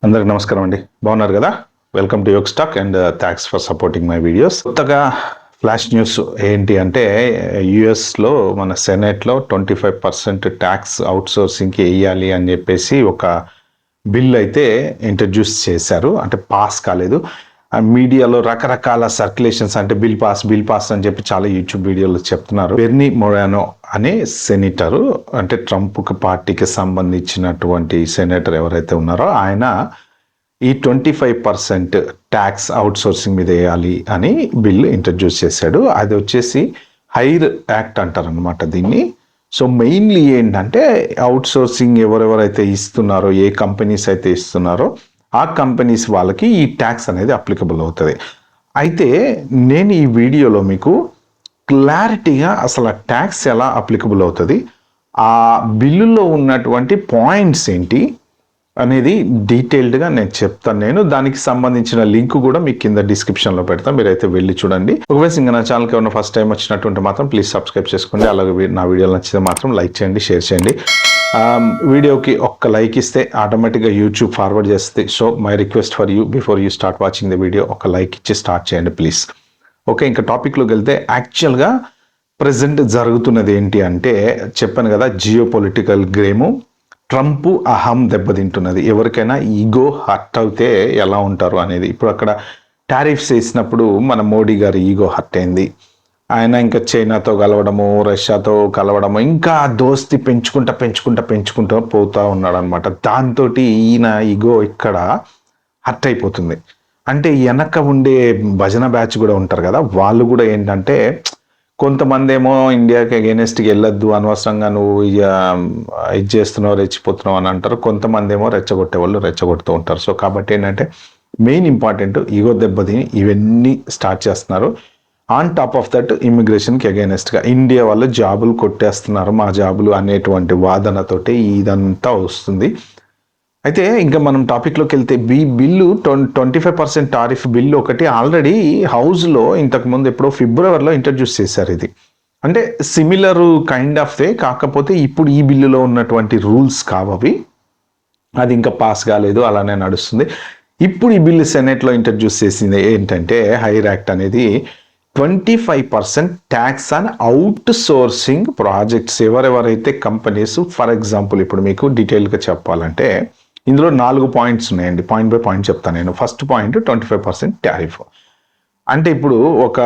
అందరికి నమస్కారం అండి. బాగున్నారు కదా? Welcome to Yog Stock and thanks for supporting my videos. కొత్తగా ఫ్లాష్ న్యూస్ ఏంటి అంటే యుఎస్లో మన సెనెట్లో 25% ట్యాక్స్ అవుట్సోర్సింగ్కి వేయాలి అని చెప్పేసి ఒక బిల్ అయితే ఇంట్రడ్యూస్ చేశారు. అంటే పాస్ కాలేదు. మీడియాలో రకరకాల సర్క్యులేషన్స్ అంటే బిల్ పాస్ అని చెప్పి చాలా యూట్యూబ్ వీడియోలు చెప్తున్నారు. బెర్నీ మొరానో అనే సెనేటర్, అంటే ట్రంప్ పార్టీకి సంబంధించినటువంటి సెనేటర్ ఎవరైతే ఉన్నారో ఆయన ఈ 25% ట్యాక్స్ అవుట్సోర్సింగ్ మీద వేయాలి అని బిల్ ఇంట్రడ్యూస్ చేశాడు. అది వచ్చేసి హైర్ యాక్ట్ అంటారనమాట దీన్ని. సో మెయిన్లీ ఏంటంటే అవుట్సోర్సింగ్ ఎవరెవరైతే ఇస్తున్నారో, ఏ కంపెనీస్ అయితే ఇస్తున్నారో ఆ కంపెనీస్ వాళ్ళకి ఈ ట్యాక్స్ అనేది అప్లికబుల్ అవుతుంది. అయితే నేను ఈ వీడియోలో మీకు క్లారిటీగా అసలు ఆ ట్యాక్స్ ఎలా అప్లికబుల్ అవుతుంది, ఆ బిల్లులో ఉన్నటువంటి పాయింట్స్ ఏంటి అనేది డీటెయిల్డ్గా నేను చెప్తాను. దానికి సంబంధించిన లింక్ కూడా మీకు కింద డిస్క్రిప్షన్లో పెడతాను, మీరైతే వెళ్ళి చూడండి. ఒకవేళ ఇంకా నా ఛానల్కి ఏమైనా ఫస్ట్ టైం వచ్చినట్టుంటే మాత్రం ప్లీజ్ సబ్స్క్రైబ్ చేసుకోండి. అలాగే నా వీడియోలు నచ్చితే మాత్రం లైక్ చేయండి, షేర్ చేయండి. వీడియోకి ఒక్క లైక్ ఇస్తే ఆటోమేటిక్గా యూట్యూబ్ ఫార్వర్డ్ చేస్తే. So my request for you, before you start watching the video ఒక లైక్ ఇచ్చి స్టార్ట్ చేయండి ప్లీజ్. ఓకే, ఇంకా టాపిక్లోకి వెళ్తే యాక్చువల్గా ప్రజెంట్ జరుగుతున్నది ఏంటి అంటే చెప్పాను కదా, జియో పొలిటికల్ గేము. ట్రంప్ అహం దెబ్బతింటున్నది. ఎవరికైనా ఈగో హర్ట్ అవుతే ఎలా ఉంటారు అనేది. ఇప్పుడు అక్కడ టారిఫ్స్ వేసినప్పుడు మన మోడీ గారి ఈగో హర్ట్ అయింది. ఆయన ఇంకా చైనాతో కలవడము, రష్యాతో కలవడము, ఇంకా దోస్తి పెంచుకుంటా పోతా ఉన్నాడు అనమాట. దాంతో ఈయన ఈగో ఇక్కడ హర్ట్ అయిపోతుంది. అంటే వెనక ఉండే భజన బ్యాచ్ కూడా ఉంటారు కదా, వాళ్ళు కూడా ఏంటంటే కొంతమంది ఏమో ఇండియాకి అగెనెస్ట్కి వెళ్ళొద్దు, అనవసరంగా నువ్వు ఇది చేస్తున్నావు, రెచ్చిపోతున్నావు అని అంటారు. కొంతమంది ఏమో రెచ్చగొట్టే వాళ్ళు రెచ్చగొడుతూ ఉంటారు. సో కాబట్టి ఏంటంటే మెయిన్ ఇంపార్టెంట్ ఈగో దెబ్బతిని ఇవన్నీ స్టార్ట్ చేస్తున్నారు. ఆన్ టాప్ ఆఫ్ దట్ ఇమిగ్రేషన్కి అగెనెస్ట్గా ఇండియా వాళ్ళు జాబులు కొట్టేస్తున్నారు, మా జాబులు అనేటువంటి వాదనతోటి ఇదంతా వస్తుంది. అయితే ఇంకా మనం టాపిక్లోకి వెళ్తే బిల్లు 25% టారిఫ్ బిల్లు ఒకటి ఆల్రెడీ హౌస్లో ఇంతకుముందు ఎప్పుడో ఫిబ్రవరిలో ఇంట్రడ్యూస్ చేశారు. ఇది అంటే సిమిలర్ కైండ్ ఆఫ్ దే, కాకపోతే ఇప్పుడు ఈ బిల్లులో ఉన్నటువంటి రూల్స్ కావవి, అది ఇంకా పాస్ కాలేదు, అలానే నడుస్తుంది. ఇప్పుడు ఈ బిల్లు సెనెట్లో ఇంట్రడ్యూస్ చేసింది ఏంటంటే హైర్ యాక్ట్ అనేది 25% tax on out sourcing projects. ఎవరెవరైతే కంపెనీస్, ఫర్ ఎగ్జాంపుల్ ఇప్పుడు మీకు డీటెయిల్గా చెప్పాలంటే ఇందులో 4 పాయింట్స్ ఉన్నాయండి. పాయింట్ బై పాయింట్ చెప్తాను నేను. First point 25% tariff. అంటే ఇప్పుడు ఒక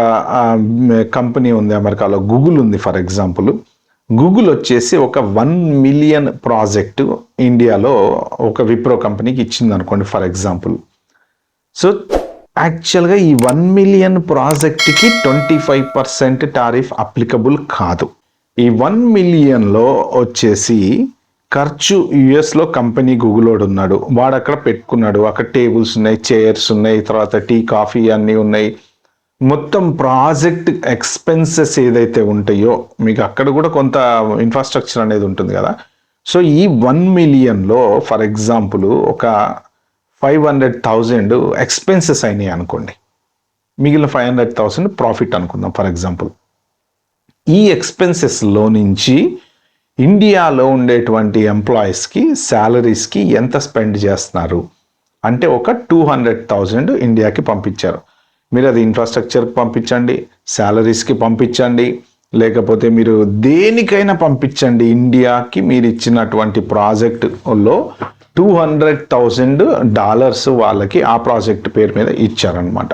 కంపెనీ ఉంది అమెరికాలో, గూగుల్ ఉంది ఫర్ ఎగ్జాంపుల్. గూగుల్ వచ్చేసి ఒక 1 మిలియన్ ప్రాజెక్టు ఇండియాలో ఒక విప్రో కంపెనీకి ఇచ్చింది అనుకోండి ఫర్ ఎగ్జాంపుల్. సో యాక్చువల్గా ఈ 1 మిలియన్ ప్రాజెక్ట్కి 25% టారిఫ్ అప్లికబుల్ కాదు. ఈ 1 మిలియన్లో వచ్చేసి ఖర్చు యుఎస్లో కంపెనీ గూగుల్ వాడు ఉన్నాడు, వాడు అక్కడ పెట్టుకున్నాడు, అక్కడ టేబుల్స్ ఉన్నాయి, చైర్స్ ఉన్నాయి, తర్వాత టీ కాఫీ అన్నీ ఉన్నాయి. మొత్తం ప్రాజెక్ట్ ఎక్స్పెన్సెస్ ఏదైతే ఉంటాయో మీకు అక్కడ కూడా కొంత ఇన్ఫ్రాస్ట్రక్చర్ అనేది ఉంటుంది కదా. సో ఈ 1 మిలియన్లో ఫర్ ఎగ్జాంపుల్ ఒక 500,000 ఎక్స్పెన్సెస్ అయినాయి అనుకోండి, మిగిలిన 500,000 ప్రాఫిట్ అనుకుందాం ఫర్ ఎగ్జాంపుల్. ఈ ఎక్స్పెన్సెస్లో నుంచి ఇండియాలో ఉండేటువంటి ఎంప్లాయీస్కి శాలరీస్కి ఎంత స్పెండ్ చేస్తున్నారు అంటే ఒక 200,000 ఇండియాకి పంపించారు. మీరు అది ఇన్ఫ్రాస్ట్రక్చర్కి పంపించండి, శాలరీస్కి పంపించండి, లేకపోతే మీరు దేనికైనా పంపించండి. ఇండియాకి మీరు ఇచ్చినటువంటి ప్రాజెక్టులో $200,000 వాళ్ళకి ఆ ప్రాజెక్ట్ పేరు మీద ఇచ్చారనమాట.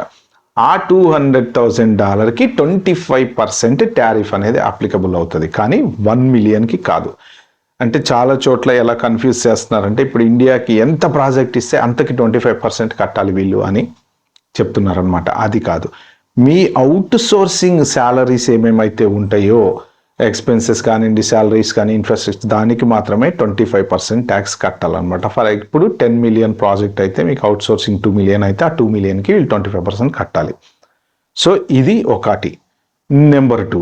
ఆ $200,000కి 25% టారిఫ్ అనేది అప్లికబుల్ అవుతుంది, కానీ 1 మిలియన్కి కాదు. అంటే చాలా చోట్ల ఎలా కన్ఫ్యూజ్ చేస్తున్నారంటే ఇప్పుడు ఇండియాకి ఎంత ప్రాజెక్ట్ ఇస్తే అంతకి 25% కట్టాలి వీళ్ళు అని చెప్తున్నారనమాట. అది కాదు, మీ అవుట్ సోర్సింగ్ శాలరీస్ ఏమేమైతే ఉంటాయో, ఎక్స్పెన్సెస్ కానివ్వండి, శాలరీస్ కానీ, ఇన్ఫ్రాస్ట్రక్చర్, దానికి మాత్రమే 25% ట్యాక్స్ కట్టాలన్నమాట. ఫర్ ఇప్పుడు 10 మిలియన్ ప్రాజెక్ట్ అయితే మీకు అవుట్ సోర్సింగ్ 2 మిలియన్ అయితే ఆ 2 మిలియన్కి వీళ్ళు 25% కట్టాలి. సో ఇది ఒకటి. నెంబర్ 2,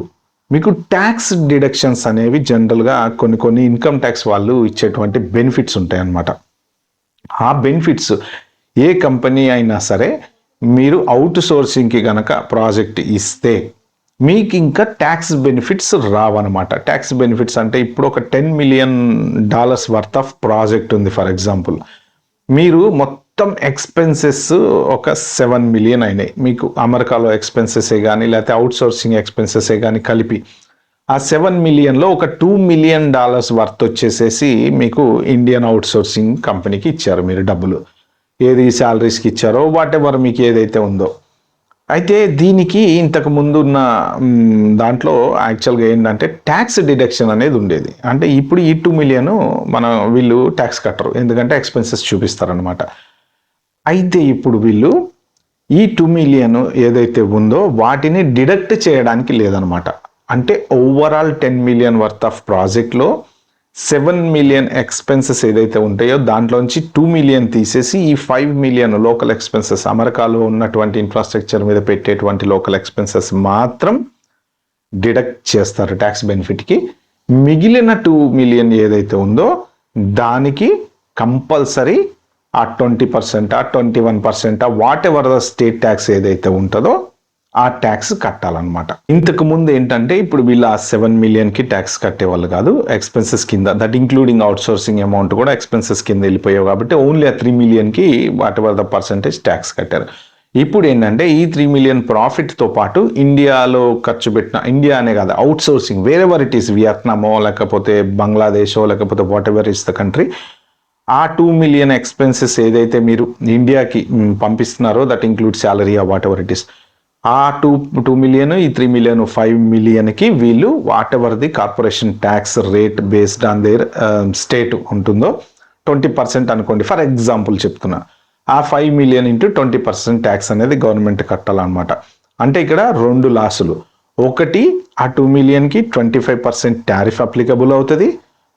మీకు ట్యాక్స్ డిడక్షన్స్ అనేవి జనరల్గా కొన్ని ఇన్కమ్ ట్యాక్స్ వాళ్ళు ఇచ్చేటువంటి బెనిఫిట్స్ ఉంటాయి అన్నమాట. ఆ బెనిఫిట్స్ ఏ కంపెనీ అయినా సరే మీరు అవుట్ సోర్సింగ్కి గనక ప్రాజెక్ట్ ఇస్తే మీకు ఇంకా ట్యాక్స్ బెనిఫిట్స్ రావన్నమాట. ట్యాక్స్ బెనిఫిట్స్ అంటే ఇప్పుడు ఒక $10 మిలియన్ వర్త్ ఆఫ్ ప్రాజెక్ట్ ఉంది ఫర్ ఎగ్జాంపుల్. మీరు మొత్తం మొత్తం ఎక్స్పెన్సెస్ ఒక 7 మిలియన్ అయినాయి మీకు. అమెరికాలో ఎక్స్పెన్సెసే కానీ లేకపోతే అవుట్సోర్సింగ్ ఎక్స్పెన్సెసే కానీ కలిపి ఆ 7 మిలియన్లో ఒక $2 మిలియన్ వర్త్ వచ్చేసేసి మీకు ఇండియన్ అవుట్సోర్సింగ్ కంపెనీకి ఇచ్చారు మీరు డబ్బులు. ఏది శాలరీస్కి ఇచ్చారో వాట్ ఎవర్ మీకు ఏదైతే ఉందో. అయితే దీనికి ఇంతకు ముందు ఉన్న దాంట్లో యాక్చువల్గా ఏంటంటే ట్యాక్స్ డిడక్షన్ అనేది ఉండేది. అంటే ఇప్పుడు ఈ 2 మిలియన్ వీళ్ళు ట్యాక్స్ కట్టరు, ఎందుకంటే ఎక్స్పెన్సెస్ చూపిస్తారనమాట. అయితే ఇప్పుడు వీళ్ళు ఈ 2 మిలియన్ ఏదైతే ఉందో వాటిని డిడక్ట్ చేయడానికి లేదనమాట. అంటే ఓవరాల్ 10 మిలియన్ వర్త్ ఆఫ్ ప్రాజెక్ట్లో 7 మిలియన్ ఎక్స్పెన్సెస్ ఏదైతే ఉంటాయో దాంట్లోంచి 2 మిలియన్ తీసేసి ఈ 5 మిలియన్ లోకల్ ఎక్స్పెన్సెస్, అమెరికాలో ఉన్నటువంటి ఇన్ఫ్రాస్ట్రక్చర్ మీద పెట్టేటువంటి లోకల్ ఎక్స్పెన్సెస్ మాత్రం డిడక్ట్ చేస్తారు ట్యాక్స్ బెనిఫిట్కి. మిగిలిన 2 మిలియన్ ఏదైతే ఉందో దానికి కంపల్సరీ ఆ 20%, 21%, what ever the state tax ఏదైతే ఉంటుందో ఆ ట్యాక్స్ కట్టాలన్నమాట. ఇంతకు ముందు ఏంటంటే ఇప్పుడు వీళ్ళు ఆ 7 మిలియన్కి ట్యాక్స్ కట్టేవాళ్ళు కాదు, ఎక్స్పెన్సెస్ కింద, దట్ ఇంక్లూడింగ్ అవుట్సోర్సింగ్ అమౌంట్ కూడా ఎక్స్పెన్సెస్ కింద వెళ్ళిపోయావు కాబట్టి ఓన్లీ ఆ 3 మిలియన్కి whatever the percentage tax కట్టారు. ఇప్పుడు ఏంటంటే ఈ 3 మిలియన్ ప్రాఫిట్తో పాటు ఇండియాలో ఖర్చు పెట్టిన, ఇండియా అనే కాదు అవుట్సోర్సింగ్ వేరెవర్ ఇట్ ఈస్, వియత్నామో లేకపోతే బంగ్లాదేశో లేకపోతే what ever is the country, ఆ 2 మిలియన్ ఎక్స్పెన్సెస్ ఏదైతే మీరు ఇండియాకి పంపిస్తున్నారో దట్ ఇంక్లూడ్ శాలరీ ఆ వాట్ ఎవర్ ఇట్ ఈస్, ఆ 2 మిలియన్ ఈ 3 మిలియన్ 5 మిలియన్కి వీళ్ళు what ever the corporation tax rate based on their state ఉంటుందో 20% అనుకోండి ఫర్ ఎగ్జాంపుల్ చెప్తున్నా, ఆ 5 మిలియన్ ఇంటూ 20% ట్యాక్స్ అనేది గవర్నమెంట్ కట్టాలన్నమాట. అంటే ఇక్కడ 2 లాసులు. ఒకటి ఆ 2 మిలియన్కి 25% టారిఫ్ అప్లికబుల్ అవుతుంది,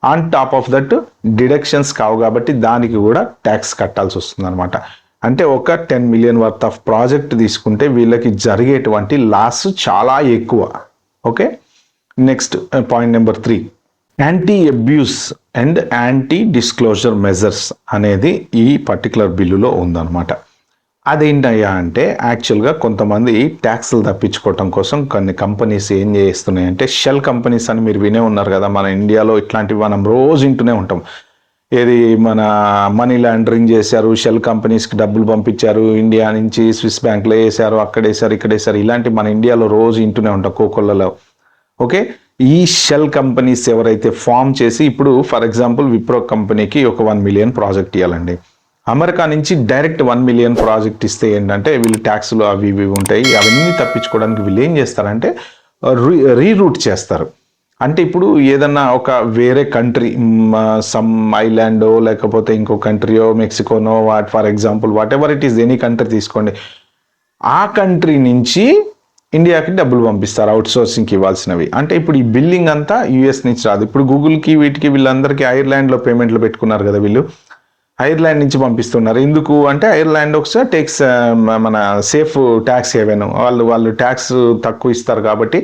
on top of that deductions కావు కాబట్టి దానికి కూడా ట్యాక్స్ కట్టాల్సి వస్తుంది అనమాట. అంటే ఒక 10 మిలియన్ వర్త్ ఆఫ్ ప్రాజెక్ట్ తీసుకుంటే వీళ్ళకి జరిగేటువంటి లాస్ చాలా ఎక్కువ. Okay, next point number 3, anti abuse and anti disclosure measures అనేది ఈ పర్టికులర్ బిల్లులో ఉందన్నమాట. అదేంటయ్యా అంటే యాక్చువల్గా కొంతమంది ట్యాక్స్లు తప్పించుకోవటం కోసం కొన్ని కంపెనీస్ ఏం చేస్తున్నాయంటే, షెల్ కంపెనీస్ అని మీరు వినే ఉన్నారు కదా, మన ఇండియాలో ఇట్లాంటివి మనం రోజు వింటూనే ఉంటాం. ఏది మన మనీ లాండరింగ్ చేశారు, షెల్ కంపెనీస్కి డబ్బులు పంపించారు, ఇండియా నుంచి స్విస్ బ్యాంక్లో వేసారు, అక్కడేసారు ఇక్కడేసారు, ఇలాంటి మన ఇండియాలో రోజు ఇంటూనే ఉంటాం కోకొల్లలో. ఓకే, ఈ షెల్ కంపెనీస్ ఎవరైతే ఫామ్ చేసి, ఇప్పుడు ఫర్ ఎగ్జాంపుల్ విప్రో కంపెనీకి ఒక 1 మిలియన్ ప్రాజెక్ట్ ఇవ్వాలండి, అమెరికా నుంచి డైరెక్ట్ 1 మిలియన్ ప్రాజెక్ట్ ఇస్తే ఏంటంటే వీళ్ళు ట్యాక్స్లు అవి ఇవి ఉంటాయి, అవన్నీ తప్పించుకోవడానికి వీళ్ళు ఏం చేస్తారంటే రీరూట్ చేస్తారు. అంటే ఇప్పుడు ఏదన్నా ఒక వేరే కంట్రీ, సమ్ ఐలాండో లేకపోతే ఇంకో కంట్రీయో మెక్సికోనో for example whatever it is, any country తీసుకోండి, ఆ కంట్రీ నుంచి ఇండియాకి డబ్బులు పంపిస్తారు అవుట్సోర్సింగ్కి ఇవ్వాల్సినవి. అంటే ఇప్పుడు ఈ బిల్లింగ్ అంతా యూఎస్ నుంచి రాదు. ఇప్పుడు గూగుల్కి వీటికి వీళ్ళందరికీ ఐర్లాండ్లో పేమెంట్లు పెట్టుకున్నారు కదా, వీళ్ళు ఐర్లాండ్ నుంచి పంపిస్తున్నారు. ఎందుకు అంటే ఐర్లాండ్ ఒకసారి టేక్స్ మన సేఫ్ ట్యాక్స్ హెవెన్, వాళ్ళు ట్యాక్స్ తక్కువ ఇస్తారు కాబట్టి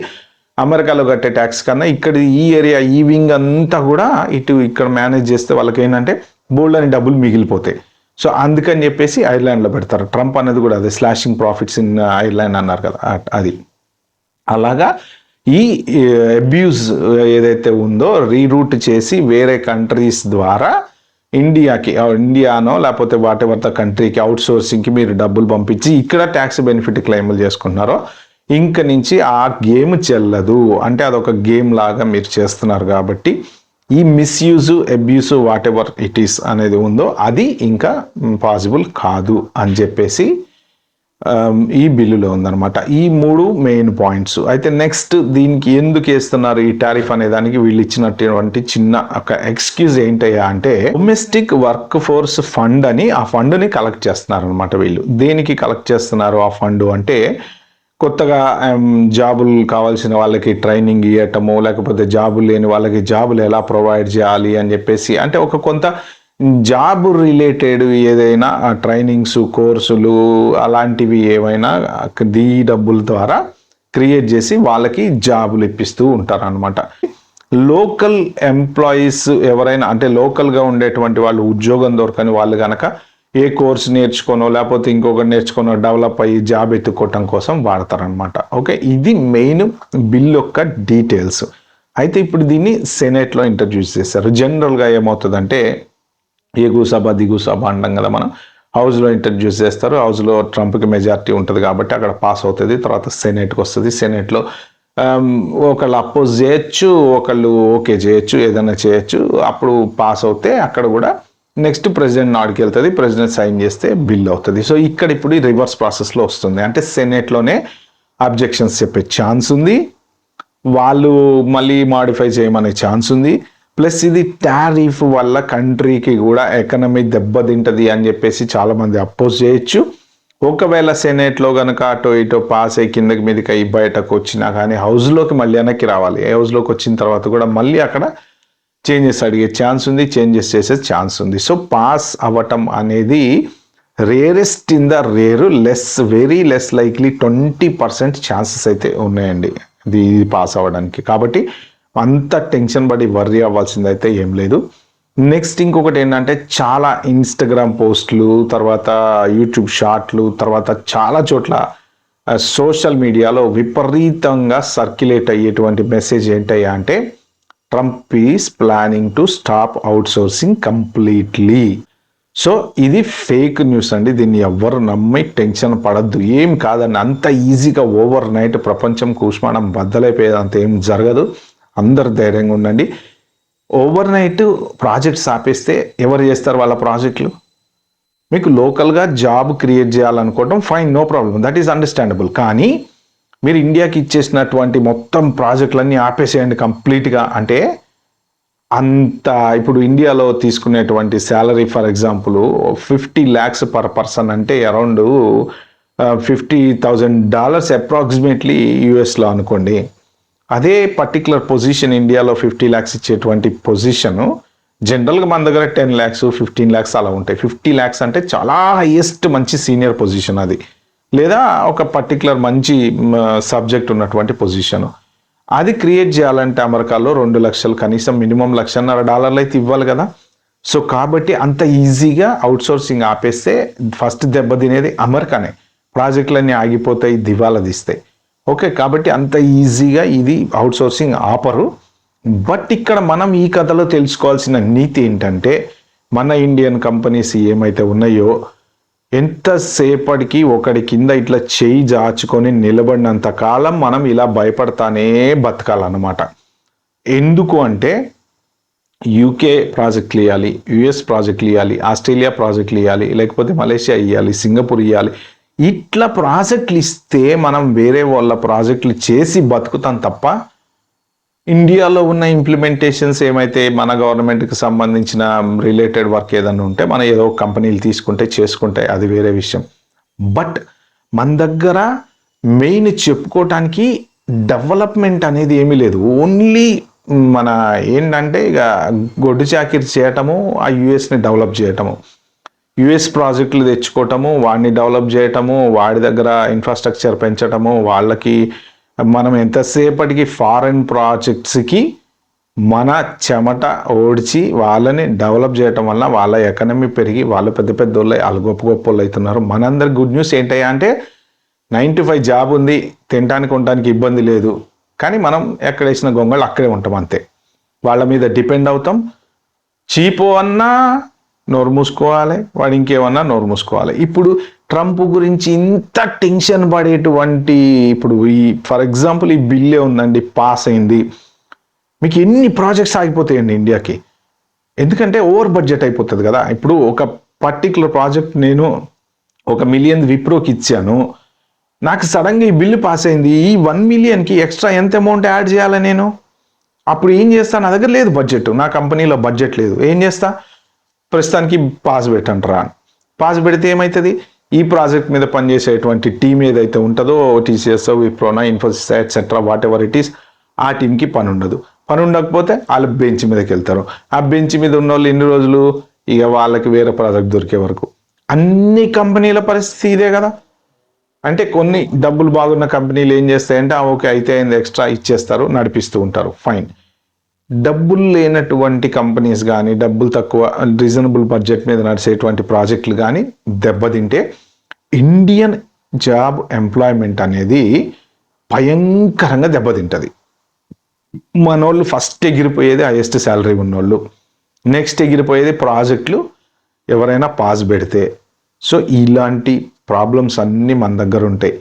అమెరికాలో కట్టే ట్యాక్స్ కన్నా ఇక్కడ ఈ ఏరియా ఈ వింగ్ అంతా కూడా ఇక్కడ మేనేజ్ చేస్తే వాళ్ళకి ఏంటంటే బోల్డ్ అని డబ్బులు మిగిలిపోతాయి. సో అందుకని చెప్పేసి ఐర్లాండ్లో పెడతారు. ట్రంప్ అనేది కూడా అదే స్లాషింగ్ ప్రాఫిట్స్ ఇన్ ఐర్లాండ్ అన్నారు కదా, అది అలాగా ఈ అబ్యూస్ ఏదైతే ఉందో రీరూట్ చేసి వేరే కంట్రీస్ ద్వారా ఇండియానో లేకపోతే వాట్ ఎవర్ ద కంట్రీకి అవుట్సోర్సింగ్కి మీరు డబ్బులు పంపించి ఇక్కడ ట్యాక్స్ బెనిఫిట్ క్లెయిమ్లు చేసుకుంటున్నారో ఇంక నుంచి ఆ గేమ్ చెల్లదు. అంటే అదొక గేమ్ లాగా మీరు చేస్తున్నారు కాబట్టి ఈ misuse abuse what ever it is అనేది ఉందో అది ఇంకా పాసిబుల్ కాదు అని చెప్పేసి ఈ బిల్లులో ఉందన్నమాట. ఈ 3 మెయిన్ పాయింట్స్. అయితే నెక్స్ట్ దీనికి ఎందుకు వేస్తున్నారు ఈ టారిఫ్ అనే దానికి వీళ్ళు ఇచ్చినటువంటి చిన్న ఒక ఎక్స్క్యూజ్ ఏంటయ్యా అంటే, డొమెస్టిక్ వర్క్ ఫోర్స్ ఫండ్ అని ఆ ఫండ్ని కలెక్ట్ చేస్తున్నారు అనమాట. వీళ్ళు దేనికి కలెక్ట్ చేస్తున్నారు ఆ ఫండ్ అంటే, కొత్తగా జాబులు కావాల్సిన వాళ్ళకి ట్రైనింగ్ ఇవ్వటము, లేకపోతే జాబులు లేని వాళ్ళకి జాబులు ఎలా ప్రొవైడ్ చేయాలి అని చెప్పేసి, అంటే ఒక కొంత జాబ్ రిలేటెడ్ ఏదైనా ట్రైనింగ్స్ కోర్సులు అలాంటివి ఏవైనా ఈ డబ్బుల ద్వారా క్రియేట్ చేసి వాళ్ళకి జాబులు ఇప్పిస్తూ ఉంటారు అనమాట. లోకల్ ఎంప్లాయీస్ ఎవరైనా అంటే లోకల్గా ఉండేటువంటి వాళ్ళు ఉద్యోగం దొరకని వాళ్ళు కనుక ఏ కోర్స్ నేర్చుకోనో లేకపోతే ఇంకొకటి నేర్చుకోనో డెవలప్ అయ్యి జాబ్ ఎత్తుకోవటం కోసం వాడతారనమాట. ఓకే, ఇది మెయిన్ బిల్ యొక్క డీటెయిల్స్. అయితే ఇప్పుడు దీన్ని సెనేట్లో ఇంట్రడ్యూస్ చేశారు. జనరల్గా ఏమవుతుందంటే ఎగుసభ దిగుసభ అంటాం కదా మనం, హౌస్లో ఇంట్రడ్యూస్ చేస్తారు. హౌస్లో ట్రంప్కి మెజారిటీ ఉంటుంది కాబట్టి అక్కడ పాస్ అవుతుంది. తర్వాత సెనేట్కి వస్తుంది. సెనేట్లో ఒకళ్ళు అపోజ్ చేయొచ్చు, ఒకళ్ళు ఓకే చేయొచ్చు, ఏదైనా చేయొచ్చు. అప్పుడు పాస్ అవుతే అక్కడ కూడా నెక్స్ట్ ప్రెసిడెంట్ నాడికి వెళ్తుంది. ప్రెసిడెంట్ సైన్ చేస్తే బిల్ అవుతుంది. సో ఇక్కడ ఇప్పుడు ఈ రివర్స్ ప్రాసెస్లో వస్తుంది. అంటే సెనేట్లోనే అబ్జెక్షన్స్ చెప్పే ఛాన్స్ ఉంది, వాళ్ళు మళ్ళీ మాడిఫై చేయమనే ఛాన్స్ ఉంది. ప్లస్ ఇది టారిఫ్ వల్ల కంట్రీకి కూడా ఎకనమీ దెబ్బతింటది అని చెప్పేసి చాలామంది అపోజ్ చేయొచ్చు. ఒకవేళ సెనేట్లో కనుక అటో ఇటో పాస్ అయ్యి కిందకి మీదకి అయ్యి బయటకు వచ్చినా కానీ హౌస్లోకి మళ్ళీ వెనక్కి రావాలి. హౌస్లోకి వచ్చిన తర్వాత కూడా మళ్ళీ అక్కడ చేంజెస్ అడిగే ఛాన్స్ ఉంది, చేంజెస్ చేసే ఛాన్స్ ఉంది. సో పాస్ అవ్వటం అనేది rarest in the rare, very less likely 20% chances అయితే ఉన్నాయండి ఇది పాస్ అవ్వడానికి. కాబట్టి అంత టెన్షన్ పడి వర్రీ అవ్వాల్సింది అయితే ఏం లేదు. నెక్స్ట్ ఇంకొకటి ఏంటంటే చాలా ఇన్స్టాగ్రామ్ పోస్టులు, తర్వాత యూట్యూబ్ షార్ట్లు, తర్వాత చాలా చోట్ల సోషల్ మీడియాలో విపరీతంగా సర్క్యులేట్ అయ్యేటువంటి మెసేజ్ ఏంటయ్యా అంటే Trump is planning to stop out sourcing completely. So ఇది ఫేక్ న్యూస్ అండి. దీన్ని ఎవ్వరు నమ్మి టెన్షన్ పడద్దు. ఏం కాదండి, అంత ఈజీగా ఓవర్ నైట్ ప్రపంచం కూష్మానం బద్దలైపోయేది అంత ఏం జరగదు. అందరు ధైర్యంగా ఉండండి. ఓవర్ నైట్ ప్రాజెక్ట్స్ ఆపేస్తే ఎవరు చేస్తారు వాళ్ళ ప్రాజెక్టులు? మీకు లోకల్గా జాబ్ క్రియేట్ చేయాలనుకోవడం fine, no problem, that is understandable. కానీ మీరు ఇండియాకి ఇచ్చేసినటువంటి మొత్తం ప్రాజెక్టులన్నీ ఆపేసేయండి కంప్లీట్గా అంటే అంత. ఇప్పుడు ఇండియాలో తీసుకునేటువంటి salary for example 50 lakhs per person అంటే అరౌండ్ $50,000 అప్రాక్సిమేట్లీ యూఎస్లో అనుకోండి. అదే పర్టికులర్ పొజిషన్ ఇండియాలో 50 lakhs ఇచ్చేటువంటి పొజిషను జనరల్గా మన దగ్గర 10 lakhs 15 lakhs అలా ఉంటాయి. 50 lakhs అంటే చాలా హైయెస్ట్ మంచి సీనియర్ పొజిషన్ అది, లేదా ఒక పర్టికులర్ మంచి సబ్జెక్ట్ ఉన్నటువంటి పొజిషను. అది క్రియేట్ చేయాలంటే అమెరికాలో 2 లక్షలు కనీసం మినిమం $1.5 అయితే ఇవ్వాలి కదా. సో కాబట్టి అంత ఈజీగా అవుట్సోర్సింగ్ ఆపేస్తే ఫస్ట్ దెబ్బ తినేది అమెరికానే. ప్రాజెక్టులన్నీ ఆగిపోతాయి, దివాలా తీస్తాయి. ఓకే, కాబట్టి అంత ఈజీగా ఇది అవుట్సోర్సింగ్ ఆపరు. బట్ ఇక్కడ మనం ఈ కథలో తెలుసుకోవాల్సిన నీతి ఏంటంటే మన ఇండియన్ కంపెనీస్ ఏమైతే ఉన్నాయో ఎంతసేపటికి ఒకటి కింద ఇట్లా చేయి జాచుకొని నిలబడినంత కాలం మనం ఇలా భయపడతానే బతకాలన్నమాట. ఎందుకు అంటే యూకే ప్రాజెక్టులు ఇవ్వాలి, యుఎస్ ప్రాజెక్టులు ఇవ్వాలి, ఆస్ట్రేలియా ప్రాజెక్టులు ఇవ్వాలి, లేకపోతే మలేషియా ఇవ్వాలి, సింగపూర్ ఇవ్వాలి. ఇట్లా ప్రాజెక్టులు ఇస్తే మనం వేరే వాళ్ళ ప్రాజెక్టులు చేసి బతుకుతాం తప్ప ఇండియాలో ఉన్న ఇంప్లిమెంటేషన్స్ ఏమైతే మన గవర్నమెంట్కి సంబంధించిన రిలేటెడ్ వర్క్ ఏదైనా ఉంటే మనం ఏదో కంపెనీలు తీసుకుంటే చేసుకుంటాయి, అది వేరే విషయం. బట్ మన దగ్గర మెయిన్ చెప్పుకోవటానికి డెవలప్మెంట్ అనేది ఏమీ లేదు. ఓన్లీ మన ఏంటంటే ఇక గొడ్డు చాకిరి చేయటము, ఆ యుఎస్ని డెవలప్ చేయటము, యుఎస్ ప్రాజెక్టులు తెచ్చుకోవటము, వాడిని డెవలప్ చేయటము, వాడి దగ్గర ఇన్ఫ్రాస్ట్రక్చర్ పెంచటము. వాళ్ళకి మనం ఎంతసేపటికి ఫారెన్ ప్రాజెక్ట్స్కి మన చెమట ఓడ్చి వాళ్ళని డెవలప్ చేయటం వల్ల వాళ్ళ ఎకనమీ పెరిగి వాళ్ళు పెద్ద పెద్ద వాళ్ళు గొప్ప గొప్ప వాళ్ళు అవుతున్నారు. మనందరి గుడ్ న్యూస్ ఏంటయ్యా అంటే 9 to 5 జాబ్ ఉంది, తినడానికి ఉండడానికి ఇబ్బంది లేదు. కానీ మనం ఎక్కడ వేసిన గొంగళ్ళు అక్కడే ఉంటాం అంతే. వాళ్ళ మీద డిపెండ్ అవుతాం. చీపో అన్నా నోరు మూసుకోవాలి, వాడు ఇంకేమన్నా నోరు మూసుకోవాలి. ఇప్పుడు ట్రంప్ గురించి ఇంత టెన్షన్ పడేటువంటి ఇప్పుడు ఈ ఫర్ ఎగ్జాంపుల్ ఈ బిల్లే ఉందండి, పాస్ అయింది, మీకు ఎన్ని ప్రాజెక్ట్స్ ఆగిపోతాయండి ఇండియాకి. ఎందుకంటే ఓవర్ బడ్జెట్ అయిపోతుంది కదా. ఇప్పుడు ఒక పర్టికులర్ ప్రాజెక్ట్ నేను 1 million విప్రోకి ఇచ్చాను, నాకు సడన్గా ఈ బిల్లు పాస్ అయింది, ఈ 1 millionకి ఎక్స్ట్రా ఎంత అమౌంట్ యాడ్ చేయాలి నేను? అప్పుడు ఏం చేస్తాను? నా దగ్గర లేదు బడ్జెట్, నా కంపెనీలో బడ్జెట్ లేదు, ఏం చేస్తా? ప్రస్తుతానికి పాస్ పెట్టంటారా? పాస్ పెడితే ఏమవుతుంది? ఈ ప్రాజెక్ట్ మీద పనిచేసేటువంటి టీం ఏదైతే ఉంటుందో టీసీఎస్, విప్రోనా, Infosys etcetera whatever it is, ఆ టీంకి పని ఉండదు. పని ఉండకపోతే వాళ్ళు బెంచ్ మీదకి వెళ్తారు. ఆ బెంచ్ మీద ఉన్న వాళ్ళు ఎన్ని రోజులు? ఇక వాళ్ళకి వేరే ప్రాజెక్ట్ దొరికే వరకు. అన్ని కంపెనీల పరిస్థితి ఇదే కదా. అంటే కొన్ని డబ్బులు బాగున్న కంపెనీలు ఏం చేస్తాయంటే ఓకే అయితే అయింది ఎక్స్ట్రా ఇచ్చేస్తారు, నడిపిస్తూ ఉంటారు, ఫైన్. డబ్బులు లేనటువంటి కంపెనీస్ కానీ, డబ్బులు తక్కువ రీజనబుల్ బడ్జెట్ మీద నడిచేటువంటి ప్రాజెక్టులు కానీ దెబ్బతింటే ఇండియన్ జాబ్ ఎంప్లాయ్మెంట్ అనేది భయంకరంగా దెబ్బతింటుంది. మనోళ్ళు ఫస్ట్ ఎగిరిపోయేది హైయెస్ట్ శాలరీ ఉన్నోళ్ళు, నెక్స్ట్ ఎగిరిపోయేది ప్రాజెక్టులు ఎవరైనా పాస్ పెడితే, సో ఇలాంటి ప్రాబ్లమ్స్ అన్నీ మన దగ్గర ఉంటాయి.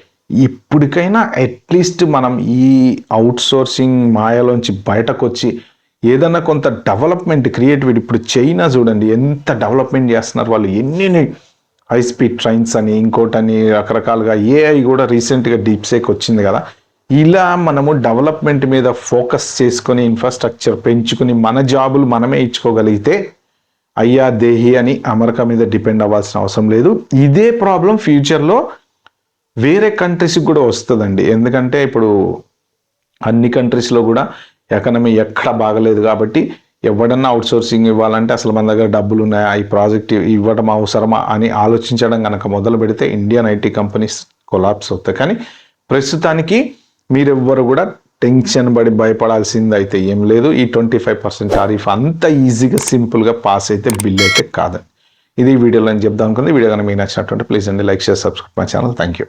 ఇప్పటికైనా అట్లీస్ట్ మనం ఈ అవుట్సోర్సింగ్ మాయలోంచి బయటకు వచ్చి ఏదన్నా కొంత డెవలప్మెంట్ క్రియేటివిటీ, ఇప్పుడు చైనా చూడండి ఎంత డెవలప్మెంట్ చేస్తున్నారు వాళ్ళు, ఎన్ని హై స్పీడ్ ట్రైన్స్ అని ఇంకోటని రకరకాలుగా, ఏఐ కూడా రీసెంట్గా డీప్సేక్ వచ్చింది కదా. ఇలా మనము డెవలప్మెంట్ మీద ఫోకస్ చేసుకొని ఇన్ఫ్రాస్ట్రక్చర్ పెంచుకుని మన జాబులు మనమే ఇచ్చుకోగలిగితే అయ్యా దేహి అని అమెరికా మీద డిపెండ్ అవ్వాల్సిన అవసరం లేదు. ఇదే ప్రాబ్లం ఫ్యూచర్లో వేరే కంట్రీస్కి కూడా వస్తుందండి. ఎందుకంటే ఇప్పుడు అన్ని కంట్రీస్లో కూడా ఎకనమీ ఎక్కడ బాగలేదు కాబట్టి ఎవడన్నా అవుట్సోర్సింగ్ ఇవ్వాలంటే అసలు మన దగ్గర డబ్బులు ఉన్నాయా, ఈ ప్రాజెక్ట్ ఇవ్వడం అవసరమా అని ఆలోచించడం కనుక మొదలు పెడితే ఇండియన్ ఐటీ కంపెనీస్ కొలాప్స్ అవుతాయి. కానీ ప్రస్తుతానికి మీరెవ్వరు కూడా టెన్షన్ పడి భయపడాల్సింది అయితే ఏం లేదు. ఈ 25% టారిఫ్ అంత ఈజీగా సింపుల్గా పాస్ అయితే బిల్ అయితే కాదండి. ఇది వీడియోలో నేను చెప్దాం అనుకుంది. వీడియో కనుక మీకు నచ్చినట్టుంటే ప్లీజ్ అండి like share subscribe my channel. Thank you.